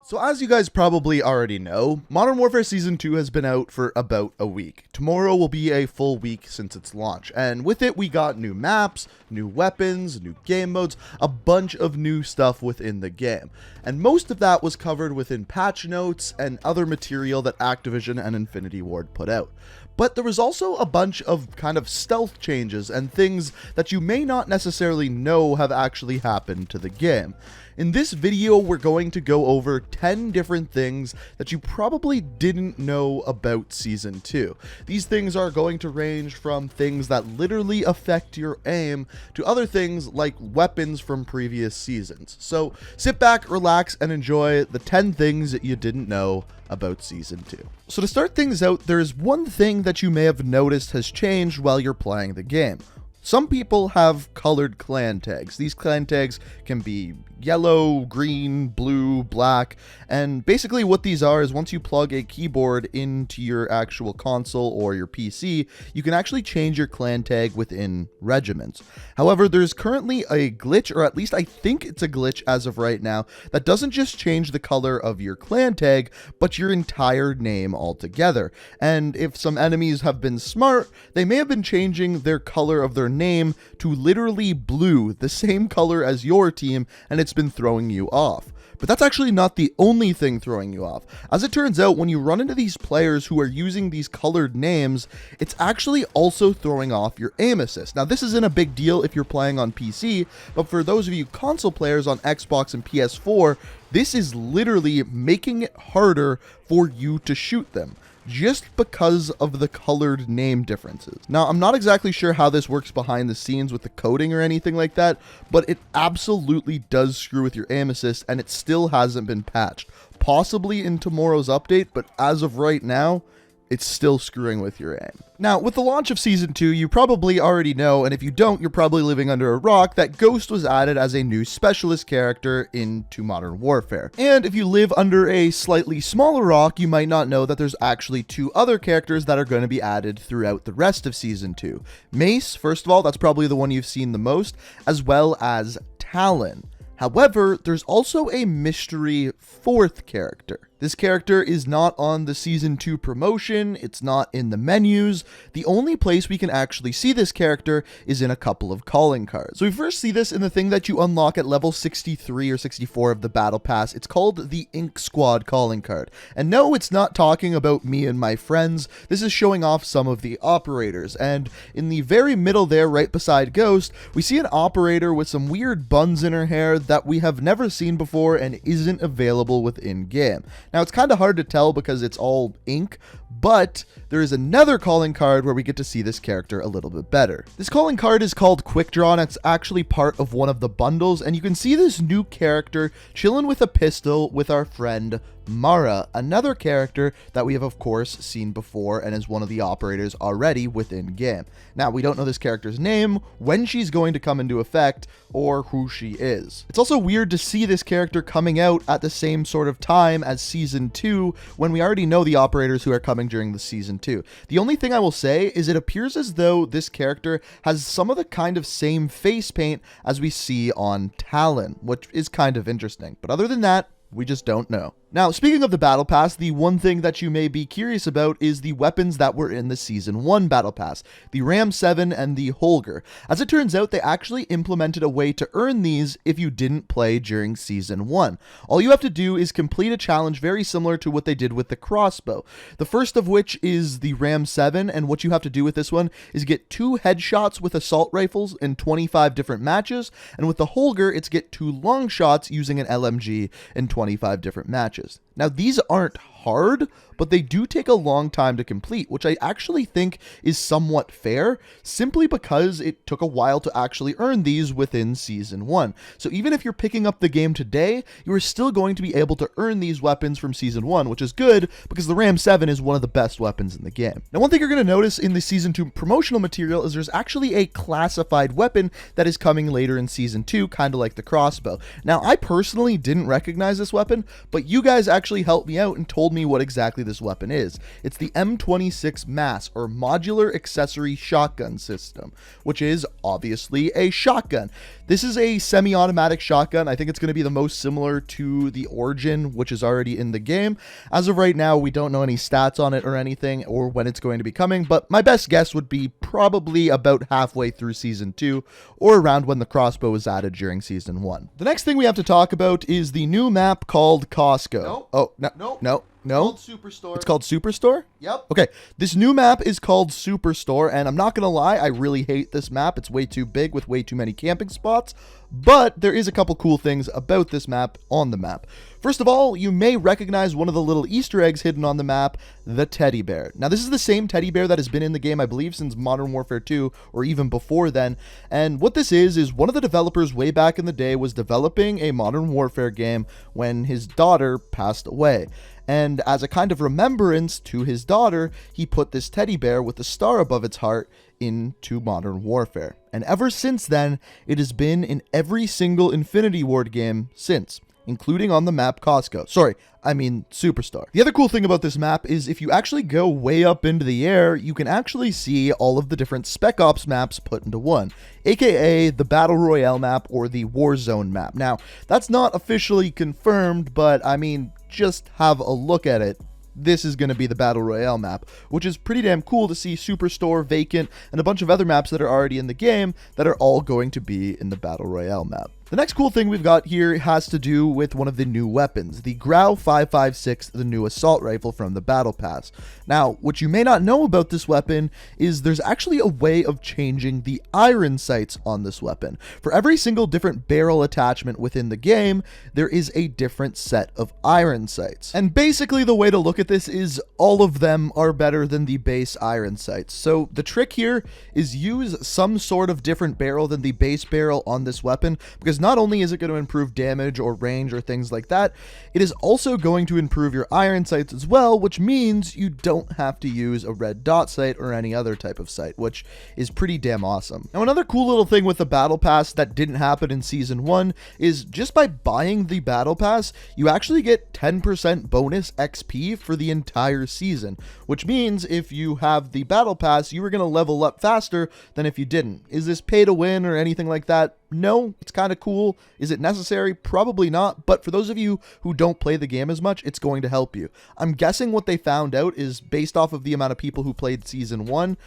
So as you guys probably already know, Modern Warfare Season 2 has been out for about a week. Tomorrow will be a full week since its launch, and with it we got new maps, new weapons, new game modes, a bunch of new stuff within the game. And most of that was covered within patch notes and other material that Activision and Infinity Ward put out. But there was also a bunch of kind of stealth changes and things that you may not necessarily know have actually happened to the game. In this video, we're going to go over 10 different things that you probably didn't know about Season 2. These things are going to range from things that literally affect your aim to other things like weapons from previous seasons. So sit back, relax, and enjoy the 10 things that you didn't know about Season 2. So to start things out, there is one thing that you may have noticed has changed while you're playing the game. Some people have colored clan tags. These clan tags can be yellow, green, blue, black, and basically what these are is once you plug a keyboard into your actual console or your PC, you can actually change your clan tag within regiments. However, there's currently a glitch, or at least I think it's a glitch as of right now, that doesn't just change the color of your clan tag, but your entire name altogether. And if some enemies have been smart, they may have been changing their color of their name to literally blue, the same color as your team, and it's been throwing you off. But that's actually not the only thing throwing you off. As it turns out, when you run into these players who are using these colored names, it's actually also throwing off your aim assist. Now, this isn't a big deal if you're playing on PC, but for those of you console players on Xbox and PS4, this is literally making it harder for you to shoot them, just because of the colored name differences. Now, I'm not exactly sure how this works behind the scenes with the coding or anything like that, but it absolutely does screw with your aim assist, and it still hasn't been patched. Possibly in tomorrow's update, but as of right now, it's still screwing with your aim. Now, with the launch of Season 2, you probably already know, and if you don't, you're probably living under a rock, that Ghost was added as a new specialist character into Modern Warfare. And if you live under a slightly smaller rock, you might not know that there's actually two other characters that are going to be added throughout the rest of Season 2. Mace, first of all, that's probably the one you've seen the most, as well as Talon. However, there's also a mystery fourth character. This character is not on the Season 2 promotion, it's not in the menus. The only place we can actually see this character is in a couple of calling cards. So we first see this in the thing that you unlock at level 63 or 64 of the Battle Pass. It's called the Ink Squad calling card. And no, it's not talking about me and my friends. This is showing off some of the operators. And in the very middle there, right beside Ghost, we see an operator with some weird buns in her hair that we have never seen before and isn't available within game. Now, it's kind of hard to tell because it's all ink, but there is another calling card where we get to see this character a little bit better. This calling card is called Quick Draw, and it's actually part of one of the bundles, and you can see this new character chilling with a pistol with our friend Mara, another character that we have of course seen before and is one of the operators already within game. Now, we don't know this character's name, when she's going to come into effect, or who she is. It's also weird to see this character coming out at the same sort of time as Season 2 when we already know the operators who are coming during the Season 2. The only thing I will say is it appears as though this character has some of the kind of same face paint as we see on Talon, which is kind of interesting. But other than that, we just don't know. Now, speaking of the Battle Pass, the one thing that you may be curious about is the weapons that were in the Season 1 Battle Pass, the Ram 7 and the Holger. As it turns out, they actually implemented a way to earn these if you didn't play during Season 1. All you have to do is complete a challenge very similar to what they did with the crossbow. The first of which is the Ram 7, and what you have to do with this one is get 2 headshots with assault rifles in 25 different matches, and with the Holger, it's get 2 long shots using an LMG in 25 different matches. Now, these aren't hard, but they do take a long time to complete, which I actually think is somewhat fair, simply because it took a while to actually earn these within Season 1. So even if you're picking up the game today, you are still going to be able to earn these weapons from Season 1, which is good, because the Ram 7 is one of the best weapons in the game. Now, one thing you're going to notice in the Season 2 promotional material is there's actually a classified weapon that is coming later in Season 2, kind of like the crossbow. Now, I personally didn't recognize this weapon, but you guys actually actually helped me out and told me what exactly this weapon is. It's the M26 MAS, or Modular Accessory Shotgun System, which is obviously a shotgun. This is a semi-automatic shotgun. I think it's going to be the most similar to the Origin, which is already in the game. As of right now, we don't know any stats on it or anything, or when it's going to be coming, but my best guess would be probably about halfway through Season 2, or around when the crossbow was added during Season 1. The next thing we have to talk about is the new map called Costco. Nope. Oh, no, Nope. no. It's called Superstore. It's called Superstore? Yep. Okay, this new map is called Superstore, and I'm not going to lie, I really hate this map. It's way too big with way too many camping spots, but there is a couple cool things about this map on the map. First of all, you may recognize one of the little Easter eggs hidden on the map, the teddy bear. Now, this is the same teddy bear that has been in the game, I believe, since Modern Warfare 2, or even before then, and what this is one of the developers way back in the day was developing a Modern Warfare game when his daughter passed away. And as a kind of remembrance to his daughter, he put this teddy bear with a star above its heart into Modern Warfare. And ever since then, it has been in every single Infinity Ward game since, including on the map Costco. Sorry, I mean Superstar. The other cool thing about this map is if you actually go way up into the air, you can actually see all of the different Spec Ops maps put into one, aka the Battle Royale map or the Warzone map. Now, that's not officially confirmed, but I mean, just have a look at it. This is going to be the Battle Royale map, which is pretty damn cool to see Superstore, Vacant, and a bunch of other maps that are already in the game that are all going to be in the Battle Royale map. The next cool thing we've got here has to do with one of the new weapons, the Grau 5.56, the new assault rifle from the Battle Pass. Now, what you may not know about this weapon is there's actually a way of changing the iron sights on this weapon. For every single different barrel attachment within the game, there is a different set of iron sights. And basically the way to look at this is all of them are better than the base iron sights. So the trick here is use some sort of different barrel than the base barrel on this weapon, because not only is it going to improve damage or range or things like that, it is also going to improve your iron sights as well, which means you don't have to use a red dot sight or any other type of sight, which is pretty damn awesome. Now, another cool little thing with the Battle Pass that didn't happen in Season 1 is just by buying the Battle Pass, you actually get 10% bonus XP for the entire season, which means if you have the Battle Pass, you are going to level up faster than if you didn't. Is this pay to win or anything like that? No, it's kind of cool. Is it necessary? Probably not, but for those of you who don't play the game as much, it's going to help you. I'm guessing what they found out is based off of the amount of people who played Season 1,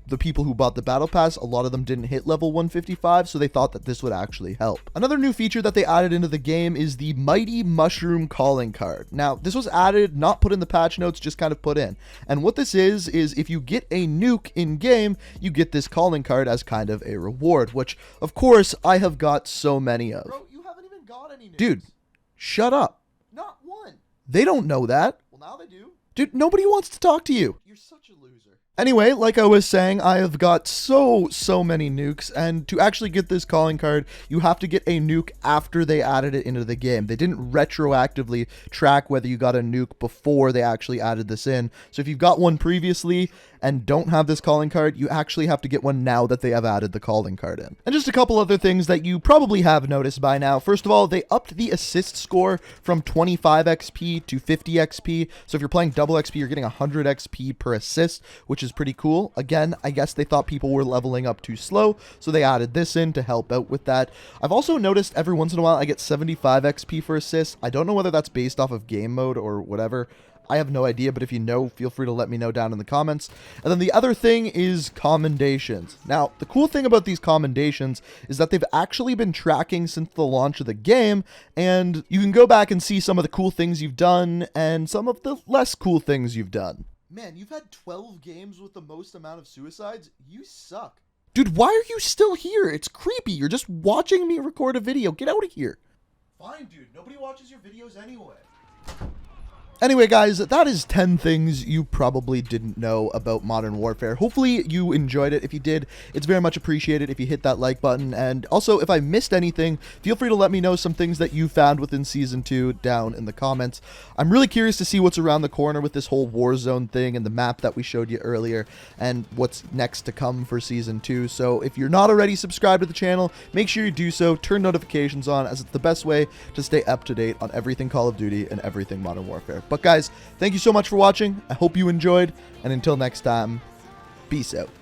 the people who bought the Battle Pass, a lot of them didn't hit level 155, so they thought that this would actually help. Another new feature that they added into the game is the Mighty Mushroom Calling Card. Now, this was added, not put in the patch notes, just kind of put in. And what this is if you get a nuke in-game, you get this calling card as kind of a reward, which, of course, I have got so many of. Bro, you haven't even got any nukes. Dude, shut up. Not one. They don't know that. Well, now they do. Dude, nobody wants to talk to you. You're such a loser. Anyway, like I was saying, I have got so many nukes, and to actually get this calling card, you have to get a nuke after they added it into the game. They didn't retroactively track whether you got a nuke before they actually added this in. So if you've got one previously and don't have this calling card, you actually have to get one now that they have added the calling card in. And just a couple other things that you probably have noticed by now. First of all, they upped the assist score from 25 XP to 50 XP. So if you're playing double XP, you're getting 100 XP per assist, which is pretty cool. Again, I guess they thought people were leveling up too slow, so they added this in to help out with that. I've also noticed every once in a while I get 75 XP for assists. I don't know whether that's based off of game mode or whatever. I have no idea, but if you know, feel free to let me know down in the comments. And then the other thing is commendations. Now, the cool thing about these commendations is that they've actually been tracking since the launch of the game, and you can go back and see some of the cool things you've done and some of the less cool things you've done. Man, you've had 12 games with the most amount of suicides? You suck. Dude, why are you still here? It's creepy. You're just watching me record a video. Get out of here. Fine, dude. Nobody watches your videos anyway. Anyway, guys, that is 10 things you probably didn't know about Modern Warfare. Hopefully you enjoyed it. If you did, it's very much appreciated if you hit that like button. And also, if I missed anything, feel free to let me know some things that you found within Season 2 down in the comments. I'm really curious to see what's around the corner with this whole Warzone thing and the map that we showed you earlier and what's next to come for Season 2. So if you're not already subscribed to the channel, make sure you do so. Turn notifications on, as it's the best way to stay up to date on everything Call of Duty and everything Modern Warfare. But guys, thank you so much for watching. I hope you enjoyed, and until next time, peace out.